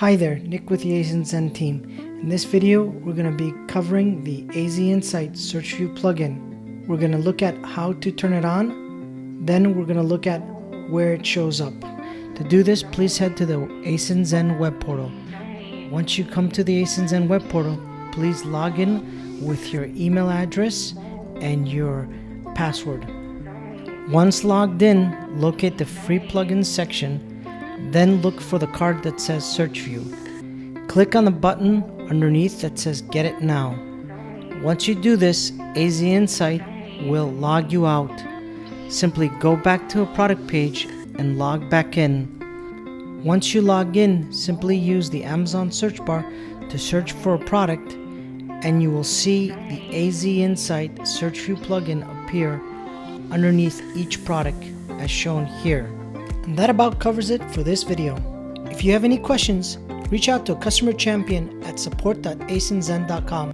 Hi there, Nick with the AZInsight team. In this video, we're going to be covering the AZInsight Search View plugin. We're going to look at how to turn it on, then we're going to look at where it shows up. To do this, please head to the AZInsight web portal. Once you come to the AZInsight web portal, please log in with your email address and your password. Once logged in, locate the free plugins section. Then look for the card that says Search View. Click on the button underneath that says Get It Now. Once you do this, AZInsight will log you out. Simply go back to a product page and log back in. Once you log in, simply use the Amazon search bar to search for a product, and you will see the AZInsight Search View plugin appear underneath each product as shown here. And that about covers it for this video. If you have any questions, reach out to a customer champion at support.azinsight.com.